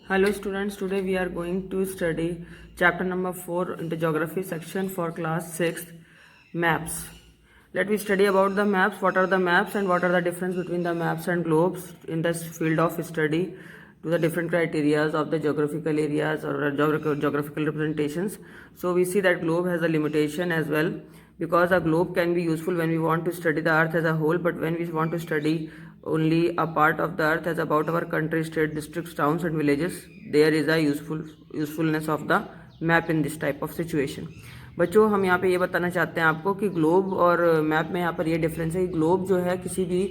Hello students, today we are going to study chapter number 4 in the geography section for class 6th, maps. Let me study about the maps, what are the maps and what are the difference between the maps and globes in this field of study to the different criterias of the geographical areas or geographical representations. So we see that globe has a limitation as well, because a globe can be useful when we want to study the earth as a whole, but when we want to study only a part of the earth as about our country, state, districts, towns and villages, there is a usefulness of the map in this type of situation. बच्चों, हम यहाँ पे ये बताना चाहते हैं आपको कि ग्लोब और मैप में यहाँ पर ये डिफरेंस है कि ग्लोब जो है किसी भी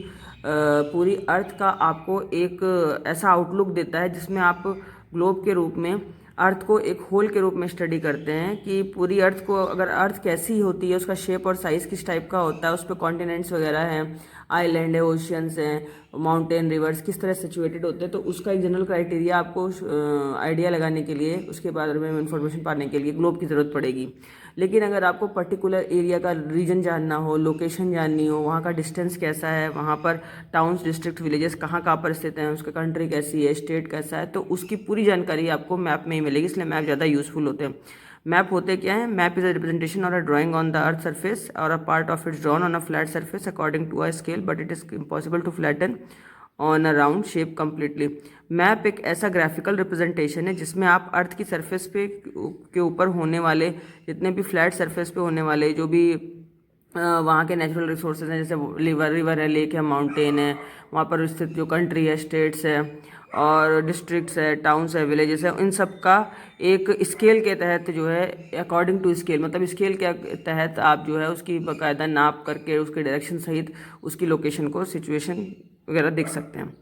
पूरी अर्थ का आपको एक ऐसा आउटलुक देता है जिसमें आप ग्लोब के रूप में अर्थ को एक होल के रूप में स्टडी करते हैं कि पूरी अर्थ को, अगर अर्थ कैसी होती है, उसका शेप और साइज़ किस टाइप का होता है, उस पर कॉन्टिनेंट्स वगैरह हैं, आइलैंड है, ओशियंस हैं, माउंटेन, रिवर्स किस तरह सिचुएटेड होते हैं, तो उसका एक जनरल क्राइटेरिया आपको आइडिया लगाने के लिए, उसके बारे में इन्फॉर्मेशन पाने के लिए ग्लोब की ज़रूरत पड़ेगी। लेकिन अगर आपको पर्टिकुलर एरिया का रीजन जानना हो, लोकेशन जाननी हो, वहाँ का डिस्टेंस कैसा है, वहाँ पर टाउन्स, डिस्ट्रिक्ट, विलेजेस कहाँ कहाँ पर स्थित हैं, उसका कंट्री कैसी है, स्टेट कैसा है, तो उसकी पूरी जानकारी आपको मैप में ही मिलेगी। इसलिए मैप ज़्यादा यूज़फुल होते हैं। मैप होते क्या है? Map is a representation or a drawing on the earth surface or a part of its drawn on a flat surface according to a scale, but it is impossible to flatten on a round shape completely. Map एक ऐसा graphical representation है जिसमें आप अर्थ की surface पे के ऊपर होने वाले जितने भी फ्लैट सरफेस पे होने वाले जो भी वहाँ के नेचुरल रिसोर्सेज हैं, जैसे रिवर है, लेक है, माउंटेन है, वहाँ पर स्थित जो कंट्री है, स्टेट्स है और डिस्ट्रिक्ट्स है, टाउन्स है, विलेजेस है, इन सब का एक स्केल के तहत जो है अकॉर्डिंग टू स्केल, मतलब स्केल के तहत आप जो है उसकी बाकायदा नाप करके उसके डायरेक्शन सहित उसकी लोकेशन को, सिचुएशन वगैरह देख सकते हैं।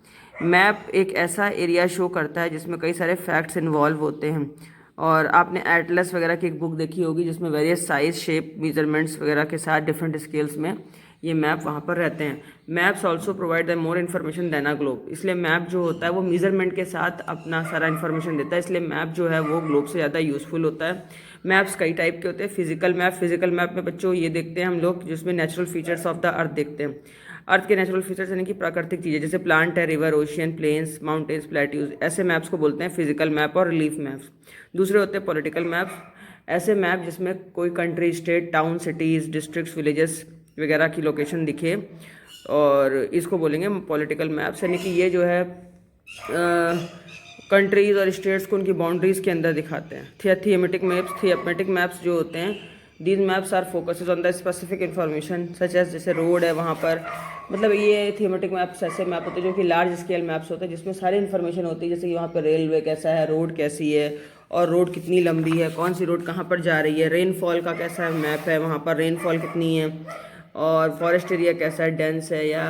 मैप एक ऐसा एरिया शो करता है जिसमें कई सारे फैक्ट्स इन्वॉल्व होते हैं, और आपने एटलस वगैरह की एक बुक देखी होगी जिसमें वेरियस साइज, शेप, मेजरमेंट्स वगैरह के साथ डिफरेंट स्केल्स में ये मैप वहाँ पर रहते हैं। Maps also provide the more information than a globe. इसलिए मैप जो होता है वो मेजरमेंट के साथ अपना सारा इन्फॉर्मेशन देता है, इसलिए मैप जो है वो ग्लोब से ज़्यादा यूज़फुल होता है। मैप्स कई टाइप के होते हैं। फिजिकल मैप में बच्चों ये देखते हैं हम लोग जिसमें natural features of the earth देखते हैं। अर्थ के नेचुरल फीचर्स यानी कि प्राकृतिक चीज़ें, जैसे प्लांट है, river, ocean, plains, mountains, plateaus, ऐसे मैप्स को बोलते हैं फिजिकल मैप और रिलीफ मैप्स। दूसरे होते हैं पॉलिटिकल मैप्स, ऐसे मैप जिसमें कोई country, state, town, cities, districts, villages वगैरह की लोकेशन दिखे, और इसको बोलेंगे पॉलिटिकल मैप्स। यानी कि ये जो है कंट्रीज़ और स्टेट्स को उनकी बाउंड्रीज़ के अंदर दिखाते हैं। थियोमेटिक मैप्स जो होते हैं, these maps are focuses on the specific information such as, जैसे रोड है वहाँ पर, मतलब ये थियोमेटिक मैप्स ऐसे मैप होते हैं जो कि लार्ज स्केल मैप्स होते हैं जिसमें सारी इन्फॉर्मेशन होती है, जैसे कि वहाँ पर रेलवे कैसा है, रोड कैसी है और रोड कितनी लंबी है, कौन सी रोड कहाँ पर जा रही है, रेनफॉल का कैसा मैप है, वहाँ पर रेनफॉल कितनी है, और फॉरेस्ट एरिया कैसा है, डेंस है या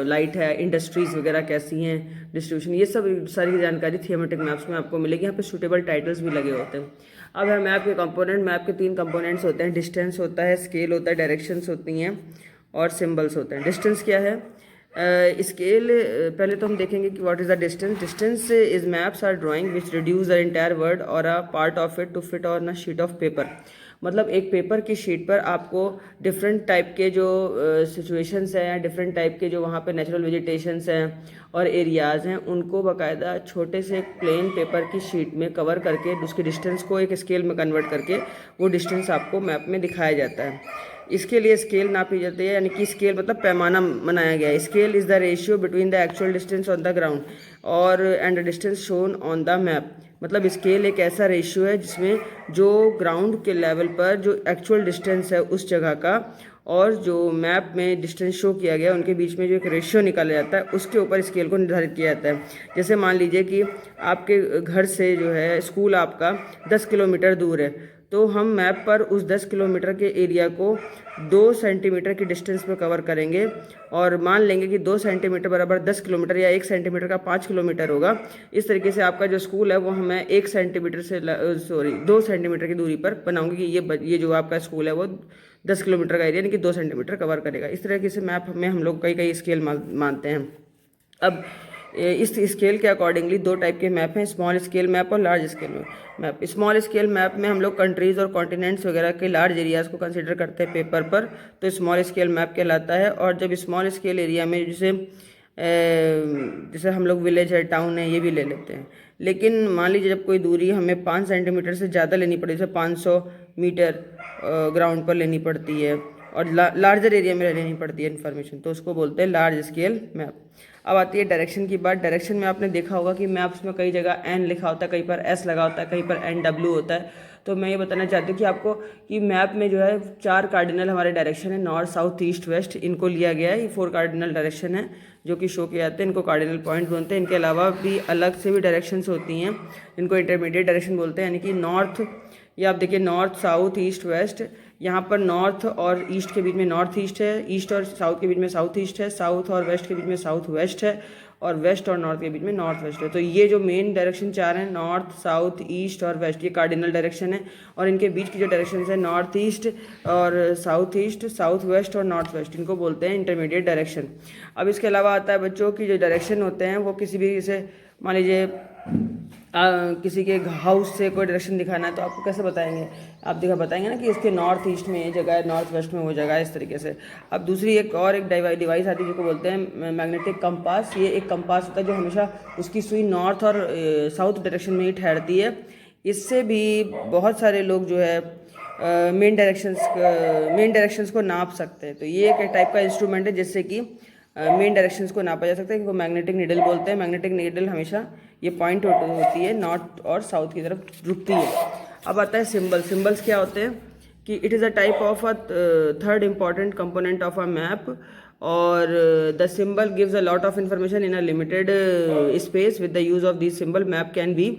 लाइट है, इंडस्ट्रीज़ वगैरह कैसी हैं, डिस्ट्रीब्यूशन, ये सब सारी जानकारी थियोमेटिक मैप्स में आपको मिलेगी। यहाँ पे सूटेबल टाइटल्स भी लगे होते हैं। अब है मैप के कंपोनेंट। मैप के 3 कंपोनेंट्स होते हैं, डिस्टेंस होता है, स्केल होता है, डायरेक्शंस होती हैं और सिंबल्स होते हैं। डिस्टेंस क्या है? स्केल पहले तो हम देखेंगे कि what is the distance. Distance is maps are drawing which reduce the entire world or a part of it to fit on a sheet of paper. मतलब एक पेपर की शीट पर आपको डिफरेंट टाइप के जो सिचुएशंस हैं या different type के जो वहाँ पे नेचुरल वेजिटेशंस हैं और एरियाज़ हैं, उनको बाकायदा छोटे से प्लेन पेपर की शीट में कवर करके उसके डिस्टेंस को एक स्केल में कन्वर्ट करके वो डिस्टेंस आपको मैप में दिखाया जाता है। इसके लिए स्केल नापी जाती है, यानी कि स्केल मतलब पैमाना बनाया गया है। Scale is the ratio between the actual distance on the ground और and the distance shown on the map. मतलब स्केल एक ऐसा रेशियो है जिसमें जो ग्राउंड के लेवल पर जो एक्चुअल डिस्टेंस है उस जगह का और जो मैप में डिस्टेंस शो किया गया उनके बीच में जो एक रेशियो निकाला जाता है, उसके ऊपर स्केल को निर्धारित किया जाता है। जैसे मान लीजिए कि आपके घर से जो है स्कूल आपका 10 किलोमीटर दूर है, तो हम मैप पर उस 10 किलोमीटर के एरिया को 2 सेंटीमीटर की डिस्टेंस पे कवर करेंगे और मान लेंगे कि 2 सेंटीमीटर बराबर 10 किलोमीटर या 1 सेंटीमीटर का 5 किलोमीटर होगा। इस तरीके से आपका जो स्कूल है वो हमें 1 सेंटीमीटर से 2 सेंटीमीटर की दूरी पर बनाऊंगी कि ये जो आपका स्कूल है वो 10 किलोमीटर का एरिया यानी कि 2 सेंटीमीटर कवर करेगा। इस तरीके से मैप में हम लोग कई स्केल मानते हैं। अब इस स्केल के अकॉर्डिंगली 2 टाइप के मैप हैं, स्मॉल स्केल मैप और large scale map. Small scale map में हम लोग कंट्रीज़ और कॉन्टिनेंट्स वगैरह के लार्ज एरियाज़ को कंसीडर करते हैं पेपर पर, तो स्मॉल स्केल मैप कहलाता है। और जब स्मॉल स्केल एरिया में जैसे हम लोग विलेज है, टाउन है, ये भी ले लेते हैं, लेकिन मान लीजिए जब कोई दूरी हमें 5 सेंटीमीटर से ज़्यादा लेनी पड़े, जैसे 500 मीटर ग्राउंड पर लेनी पड़ती है और लार्जर एरिया में लेनी पड़ती है इन्फॉर्मेशन, तो उसको बोलते हैं लार्ज स्केल मैप। अब आती है डायरेक्शन की बात। डायरेक्शन में आपने देखा होगा कि मैप्स में कई जगह एन लिखा होता है, कहीं पर एस लगा होता है, कहीं पर NW होता है। तो मैं ये बताना चाहती हूँ कि आपको कि मैप में जो है 4 कार्डिनल हमारे डायरेक्शन है, नॉर्थ साउथ ईस्ट वेस्ट, इनको लिया गया है। ये 4 कार्डिनल डायरेक्शन है जो कि शो किए जाते हैं, इनको कार्डिनल पॉइंट बोलते हैं। इनके अलावा भी अलग से भी डायरेक्शंस होती हैं, इनको इंटरमीडिएट डायरेक्शन बोलते हैं। यानी कि नॉर्थ, ये आप देखिए नॉर्थ साउथ ईस्ट वेस्ट, यहाँ पर नॉर्थ और ईस्ट के बीच में नॉर्थ ईस्ट है, ईस्ट और साउथ के बीच में साउथ ईस्ट है, साउथ और वेस्ट के बीच में साउथ वेस्ट है, और वेस्ट और नॉर्थ के बीच में नॉर्थ वेस्ट है। तो ये जो मेन डायरेक्शन 4 हैं, नॉर्थ साउथ ईस्ट और वेस्ट, ये कार्डिनल डायरेक्शन है। और इनके बीच की जो डायरेक्शन है नॉर्थ ईस्ट और साउथ ईस्ट, साउथ वेस्ट और नॉर्थ वेस्ट, इनको बोलते हैं इंटरमीडिएट डायरेक्शन। अब इसके अलावा आता है बच्चों की जो डायरेक्शन होते हैं वो किसी भी, जैसे मान लीजिए किसी के हाउस से कोई डायरेक्शन दिखाना है तो आपको कैसे बताएंगे, आप बताएंगे ना कि इसके नॉर्थ ईस्ट में ये जगह है, नॉर्थ वेस्ट में वो जगह है, इस तरीके से। अब दूसरी एक डिवाइस आती है जिसको बोलते हैं मैग्नेटिक कंपास। ये एक कंपास होता है जो हमेशा उसकी सुई नॉर्थ और साउथ डायरेक्शन में ही ठहरती है। इससे भी बहुत सारे लोग जो है मेन डायरेक्शंस को नाप सकते हैं। तो ये एक टाइप का इंस्ट्रूमेंट है जिससे कि मेन डायरेक्शंस को नापा जा सकता है, इनको मैग्नेटिक नीडल बोलते हैं। मैग्नेटिक नीडल हमेशा ये पॉइंट होती है नॉर्थ और साउथ की तरफ रुकती है। अब आता है सिंबल। सिंबल्स क्या होते हैं कि it is a type of a third important component of a map, और the symbol gives a lot of information in a limited space. With the use of this symbol map can be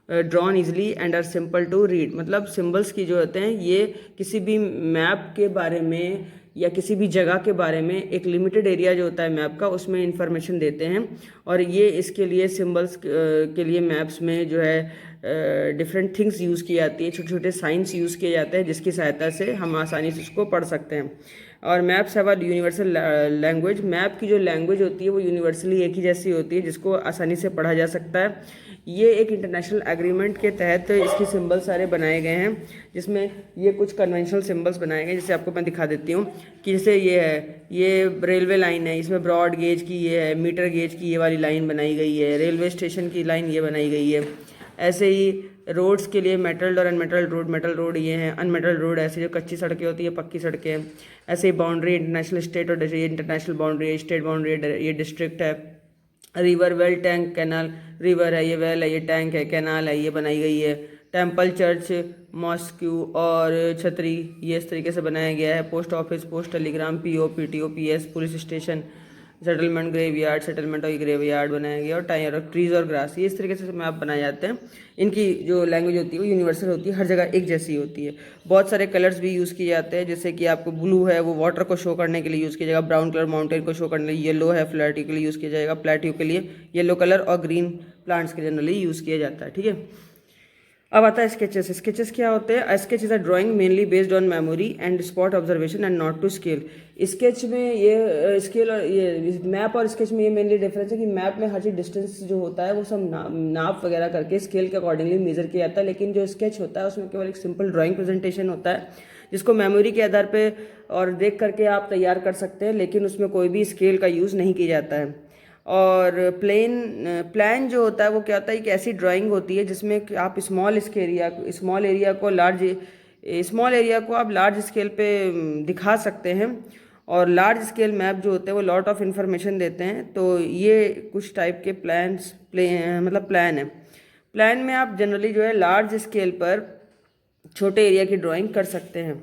drawn easily and are simple to read. मतलब symbols की जो होते हैं ये किसी भी map के बारे में या किसी भी जगह के बारे में एक लिमिटेड एरिया जो होता है मैप का, उसमें इंफॉर्मेशन देते हैं। और ये इसके लिए सिंबल्स के लिए मैप्स में जो है डिफरेंट थिंग्स यूज़ की जाती है, छोटे छोटे साइंस यूज़ किए जाते हैं जिसकी सहायता से हम आसानी से उसको पढ़ सकते हैं। और maps have a universal language. Map की जो लैंग्वेज होती है वो यूनिवर्सली एक ही जैसी होती है, जिसको आसानी से पढ़ा जा सकता है। ये एक इंटरनेशनल एग्रीमेंट के तहत इसकी सिंबल सारे बनाए गए हैं, जिसमें ये कुछ कन्वेंशनल सिंबल्स बनाए गए हैं। जैसे आपको मैं दिखा देती हूँ कि जैसे ये है, ये रेलवे लाइन है, इसमें ब्रॉड गेज की ये है, मीटर गेज की ये वाली लाइन बनाई गई है, रेलवे स्टेशन की लाइन ये बनाई गई है। ऐसे ही रोड्स के लिए मेटल्ड और अनमेटल्ड रोड, मेटल रोड ये हैं, अनमेटल्ड रोड ऐसे जो कच्ची सड़कें होती है, पक्की सड़कें हैं। ऐसे ही बाउंड्री इंटरनेशनल स्टेट और ये इंटरनेशनल बाउंड्री है, स्टेट बाउंड्री है, ये डिस्ट्रिक्ट है। River, well, tank, canal, river है, ये वेल है, ये टैंक है, कैनाल है, ये बनाई गई है। टेम्पल, चर्च, मॉस्क्यू और छतरी ये इस तरीके से बनाया गया है। Post office, post Telegram, PO, PTO, PS, police station, settlement, graveyard, settlement और ग्रेवयार्ड बनाया गया। और टायर और ट्रीज और ग्रास, ये इस तरीके से मैप बनाए जाते हैं। इनकी जो लैंग्वेज होती है वो यूनिवर्सल होती है, हर जगह एक जैसी होती है। बहुत सारे कलर्स भी यूज़ किए जाते हैं, जैसे कि आपको ब्लू है वो वाटर को शो करने के लिए यूज़ किया जाएगा, ब्राउन कलर माउंटेन को शो करने के लिए, येलो है फ्लैटी के लिए यूज़ किया जाएगा, प्लेट्यू के लिए येलो कलर, और ग्रीन प्लांट्स के जनरली यूज़ किया जाता है। ठीक है, अब आता है स्केचेस। स्केचेस क्या होते हैं? Sketch is a drawing mainly based on memory and spot observation and not to scale. Sketch में ये स्केल और ये मैप और स्केच में ये मेनली डिफरेंस है कि मैप में हर चीज डिस्टेंस जो होता है वो सब नाप वगैरह करके स्केल के अकॉर्डिंगली मेजर किया जाता है, लेकिन जो स्केच होता है उसमें केवल एक सिंपल ड्राइंग प्रेजेंटेशन होता है जिसको मेमोरी के आधार पे और देख करके आप तैयार कर सकते हैं, लेकिन उसमें कोई भी स्केल का यूज़ नहीं किया जाता है। और प्लान जो होता है वो क्या होता है, एक ऐसी ड्राइंग होती है जिसमें कि आप स्मॉल एरिया को आप लार्ज स्केल पे दिखा सकते हैं। और लार्ज स्केल मैप जो होते हैं वो लॉट ऑफ इंफॉर्मेशन देते हैं। तो ये कुछ टाइप के मतलब प्लान है। प्लान में आप जनरली जो है लार्ज स्केल पर छोटे एरिया की ड्राइंग कर सकते हैं।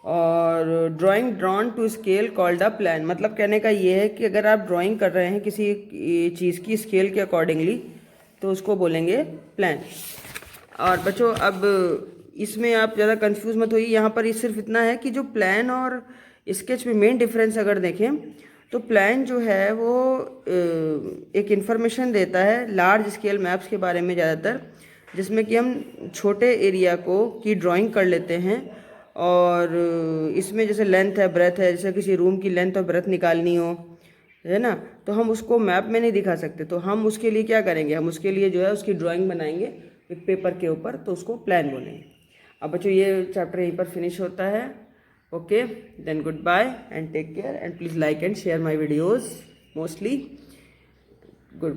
और drawing drawn to scale called a plan. मतलब कहने का ये है कि अगर आप ड्राइंग कर रहे हैं किसी चीज़ की स्केल के अकॉर्डिंगली तो उसको बोलेंगे प्लान। और बच्चों अब इसमें आप ज़्यादा कंफ्यूज मत होइए, यहाँ पर सिर्फ इतना है कि जो प्लान और स्केच में मेन डिफरेंस अगर देखें तो प्लान जो है वो एक इन्फॉर्मेशन देता है लार्ज स्केल मैप्स के बारे में ज़्यादातर, जिसमें कि हम छोटे एरिया की ड्राइंग कर लेते हैं। और इसमें जैसे लेंथ है, ब्रेथ है, जैसे किसी रूम की लेंथ और ब्रेथ निकालनी हो, है ना, तो हम उसको मैप में नहीं दिखा सकते। तो हम उसके लिए क्या करेंगे, हम उसके लिए जो है उसकी ड्राइंग बनाएंगे एक पेपर के ऊपर, तो उसको प्लान बोलेंगे। अब बच्चों ये चैप्टर यहीं पर फिनिश होता है। Okay, then goodbye and take care and please like and share my videos mostly. Good.